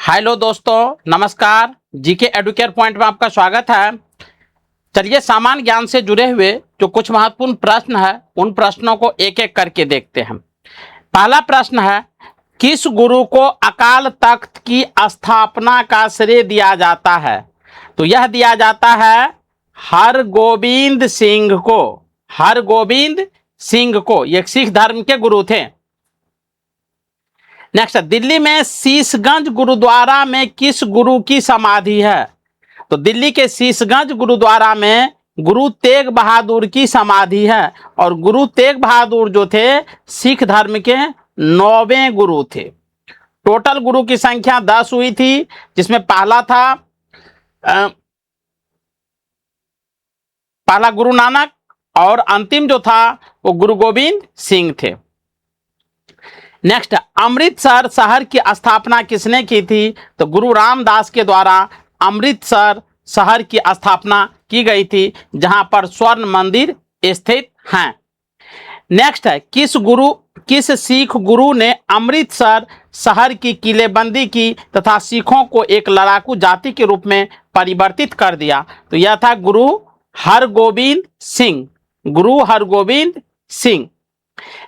Hello दोस्तों, नमस्कार। GK Educare point में आपका स्वागत है। चलिए सामान्य ज्ञान से जुड़े हुए जो कुछ महत्वपूर्ण प्रश्न है उन प्रश्नों को एक एक करके देखते हैं। पहला प्रश्न है, किस गुरु को अकाल तख्त की स्थापना का श्रेय दिया जाता है? तो यह दिया जाता है हरगोविंद सिंह को। हरगोविंद सिंह को, ये सिख धर्म के गुरु थे। नेक्स्ट, दिल्ली में शीशगंज गुरुद्वारा में किस गुरु की समाधि है? तो दिल्ली के शीशगंज गुरुद्वारा में गुरु तेग बहादुर की समाधि है। और गुरु तेग बहादुर जो थे सिख धर्म के 9वें गुरु थे। टोटल गुरु की संख्या 10 हुई थी, जिसमें पहला गुरु नानक और अंतिम जो था वो गुरु गोविंद सिंह थे। नेक्स्ट, अमृतसर शहर की स्थापना किसने की थी? तो गुरु रामदास के द्वारा अमृतसर शहर की स्थापना की गई थी, जहां पर स्वर्ण मंदिर स्थित हैं। नेक्स्ट है, किस सिख गुरु ने अमृतसर शहर की किलेबंदी की तथा सिखों को एक लड़ाकू जाति के रूप में परिवर्तित कर दिया? तो यह था गुरु हरगोविंद सिंह। गुरु हरगोविंद सिंह।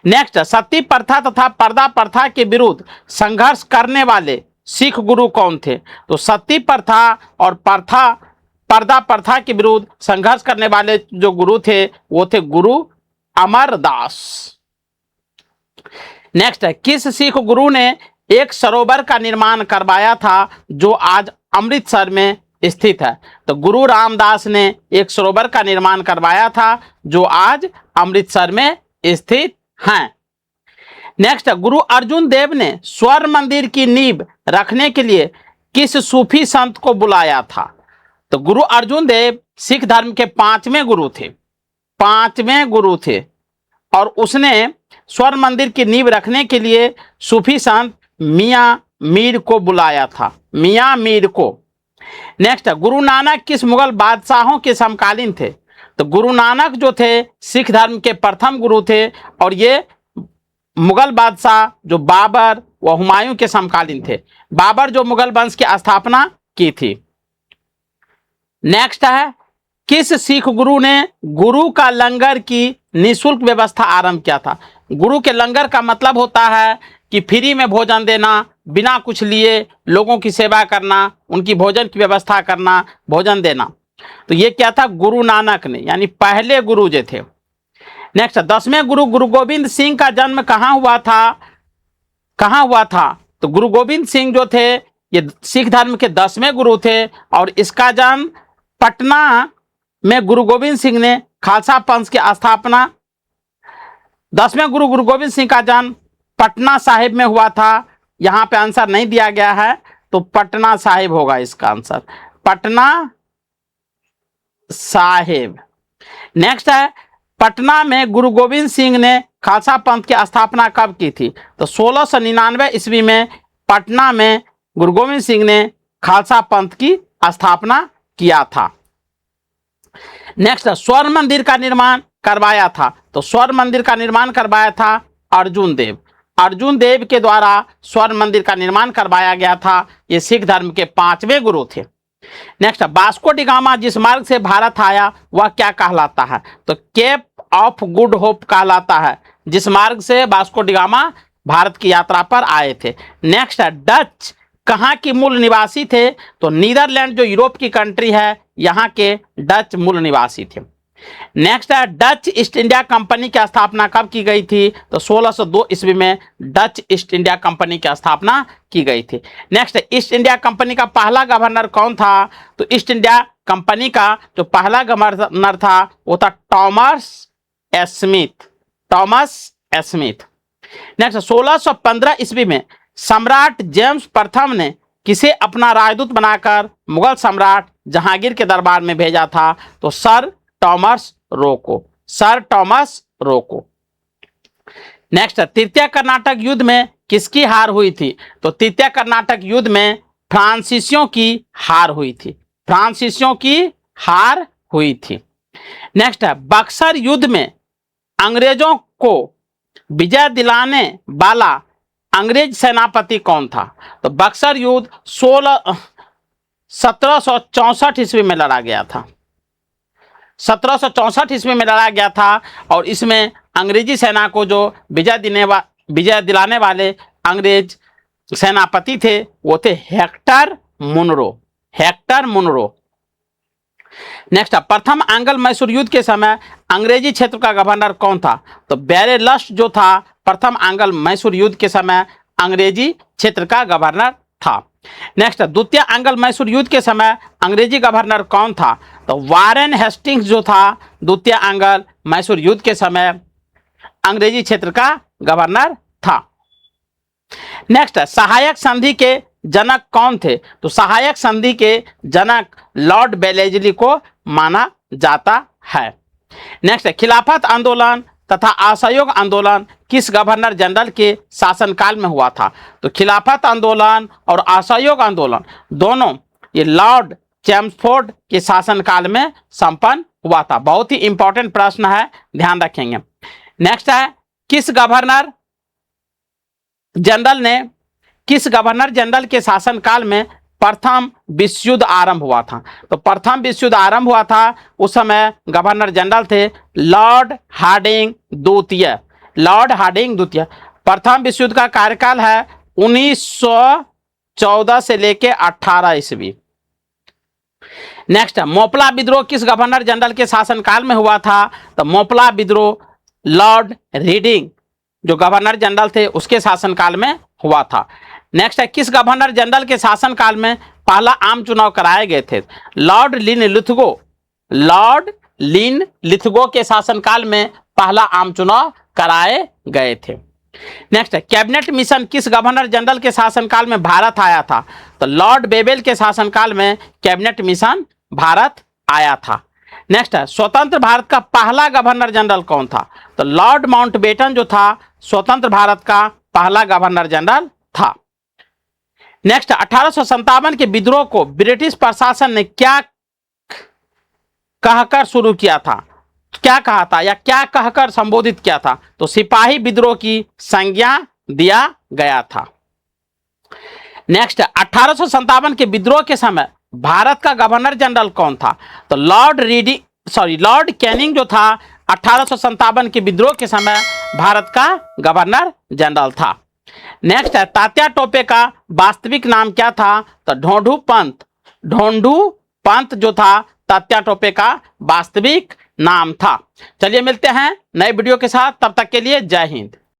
नेक्स्ट, सती प्रथा तथा पर्दा प्रथा के विरुद्ध संघर्ष करने वाले सिख गुरु कौन थे? तो सती प्रथा और पर्दा प्रथा के विरुद्ध संघर्ष करने वाले जो गुरु थे वो थे गुरु अमरदास। नेक्स्ट है, किस सिख गुरु ने एक सरोवर का निर्माण करवाया था जो आज अमृतसर में स्थित है? तो गुरु रामदास ने एक सरोवर का निर्माण करवाया था जो आज अमृतसर में स्थित हैं। नेक्स्ट, गुरु अर्जुन देव ने स्वर्ण मंदिर की नींव रखने के लिए किस सूफी संत को बुलाया था? तो गुरु अर्जुन देव सिख धर्म के 5वें गुरु थे। 5वें गुरु थे और उसने स्वर्ण मंदिर की नींव रखने के लिए सूफी संत मियां मीर को बुलाया था। मियां मीर को। नेक्स्ट, गुरु नानक किस मुगल बादशाहों के समकालीन थे? तो गुरु नानक जो थे सिख धर्म के प्रथम गुरु थे और ये मुगल बादशाह जो बाबर व हुमायूं के समकालीन थे। बाबर जो मुगल वंश की स्थापना की थी। नेक्स्ट है, किस सिख गुरु ने गुरु का लंगर की निःशुल्क व्यवस्था आरंभ किया था? गुरु के लंगर का मतलब होता है कि फ्री में भोजन देना, बिना कुछ लिए लोगों की सेवा करना, उनकी भोजन की व्यवस्था करना, भोजन देना। तो ये क्या था? गुरु नानक ने, यानी पहले गुरु जो थे। नेक्स्ट, 10वें गुरु गुरु गोविंद सिंह का जन्म कहाँ हुआ था? तो गुरु गोविंद सिंह जो थे ये सिख धर्म के 10वें गुरु थे और इसका जन्म पटना में गुरु गोविंद सिंह ने खालसा पंथ की स्थापना। 10वें गुरु गुरु गोविंद सिंह का जन्म पटना साहिब में हुआ था। यहां पे आंसर नहीं दिया गया है तो पटना साहिब होगा इसका आंसर, पटना साहिब। नेक्स्ट है, पटना में गुरु गोविंद सिंह ने खालसा पंथ की स्थापना कब की थी? तो 1699 ईस्वी में पटना में गुरु गोविंद सिंह ने खालसा पंथ की स्थापना किया था। नेक्स्ट, स्वर्ण मंदिर का निर्माण करवाया था? तो स्वर्ण मंदिर का निर्माण करवाया था अर्जुन देव। अर्जुन देव के द्वारा स्वर्ण मंदिर का निर्माण करवाया गया था। ये सिख धर्म के 5वें गुरु थे। नेक्स्ट, वास्को डी गामा जिस मार्ग से भारत आया वह क्या कहलाता है? तो केप ऑफ गुड होप कहलाता है, जिस मार्ग से वास्को डी गामा भारत की यात्रा पर आए थे। नेक्स्ट है, डच कहाँ की मूल निवासी थे? तो नीदरलैंड जो यूरोप की कंट्री है यहाँ के डच मूल निवासी थे। नेक्स्ट है, डच ईस्ट इंडिया कंपनी की स्थापना कब की गई थी? तो 1602 ईस्वी में डच ईस्ट इंडिया कंपनी की स्थापना की गई थी। नेक्स्ट, ईस्ट इंडिया कंपनी का पहला गवर्नर कौन था? तो ईस्ट इंडिया कंपनी का जो पहला गवर्नर था वो था Thomas Smith. Thomas Smith. Next, 1615 ईस्वी में सम्राट जेम्स प्रथम ने किसे अपना राजदूत बनाकर मुगल सम्राट जहांगीर के दरबार में भेजा था? तो सर टॉमस रोको। सर टॉमस रोको। नेक्स्ट, तृतीय कर्नाटक युद्ध में किसकी हार हुई थी? तो तृतीय कर्नाटक युद्ध में फ्रांसीसियों की हार हुई थी। फ्रांसीसियों की हार हुई थी। नेक्स्ट है, बक्सर युद्ध में अंग्रेजों को विजय दिलाने वाला अंग्रेज सेनापति कौन था? तो बक्सर युद्ध 1764 ईस्वी में लड़ा गया था। 1764 ईस्वी में लड़ा गया था और इसमें अंग्रेजी सेना को जो विजय दिलाने वाले अंग्रेज सेनापति थे वो थे हेक्टर मुनरो। नेक्स्ट, प्रथम आंग्ल मैसूर युद्ध के समय अंग्रेजी क्षेत्र का गवर्नर कौन था? तो बेरेलस्ट जो था प्रथम आंग्ल मैसूर युद्ध के समय अंग्रेजी क्षेत्र का गवर्नर था। नेक्स्ट, द्वितीय आंग्ल मैसूर युद्ध के समय अंग्रेजी गवर्नर कौन था? तो वारेन हेस्टिंग्स जो था द्वितीय आंग्ल मैसूर युद्ध के समय अंग्रेजी क्षेत्र का गवर्नर था। नेक्स्ट, सहायक संधि के जनक कौन थे? तो सहायक संधि के जनक लॉर्ड बेलेजली को माना जाता है। नेक्स्ट, खिलाफत आंदोलन तथा असहयोग आंदोलन किस गवर्नर जनरल के शासनकाल में हुआ था? तो खिलाफत आंदोलन और असहयोग आंदोलन दोनों ये लॉर्ड चैम्सफोर्ड के शासनकाल में संपन्न हुआ था। बहुत ही इंपॉर्टेंट प्रश्न है, ध्यान रखेंगे। नेक्स्ट है, किस गवर्नर जनरल के शासनकाल में प्रथम विश्व युद्ध आरंभ हुआ था? तो प्रथम विश्व युद्ध आरंभ हुआ था, उस समय गवर्नर जनरल थे लॉर्ड हार्डिंग द्वितीय। प्रथम विश्व युद्ध का कार्यकाल है 1914 से लेके 18 ईस्वी। नेक्स्ट, मोपला विद्रोह किस गवर्नर जनरल के शासनकाल में हुआ था? तो मोपला विद्रोह लॉर्ड रीडिंग जो गवर्नर जनरल थे उसके शासनकाल में हुआ था। नेक्स्ट है, किस गवर्नर जनरल के शासनकाल में पहला आम चुनाव कराए गए थे? लॉर्ड लिन लिथगो के शासनकाल में पहला आम चुनाव कराए गए थे। नेक्स्ट है, कैबिनेट मिशन किस गवर्नर जनरल के शासनकाल में भारत आया था? तो लॉर्ड बेबेल के शासनकाल में कैबिनेट मिशन भारत आया था। नेक्स्ट है, स्वतंत्र भारत का पहला गवर्नर जनरल कौन था? तो लॉर्ड माउंटबेटन जो था स्वतंत्र भारत का पहला गवर्नर जनरल था। नेक्स्ट, 1857 के विद्रोह को ब्रिटिश प्रशासन ने क्या कहकर शुरू किया था? क्या कहा था या क्या कहकर संबोधित किया था? तो सिपाही विद्रोह की संज्ञा दिया गया था। नेक्स्ट, 1857 के विद्रोह के समय भारत का गवर्नर जनरल कौन था? तो लॉर्ड कैनिंग जो था 1857 के विद्रोह के समय भारत का गवर्नर जनरल था। नेक्स्ट है, तात्या टोपे का वास्तविक नाम क्या था? तो ढोंढू पंत जो था तात्या टोपे का वास्तविक नाम था। चलिए मिलते हैं नए वीडियो के साथ, तब तक के लिए जय हिंद।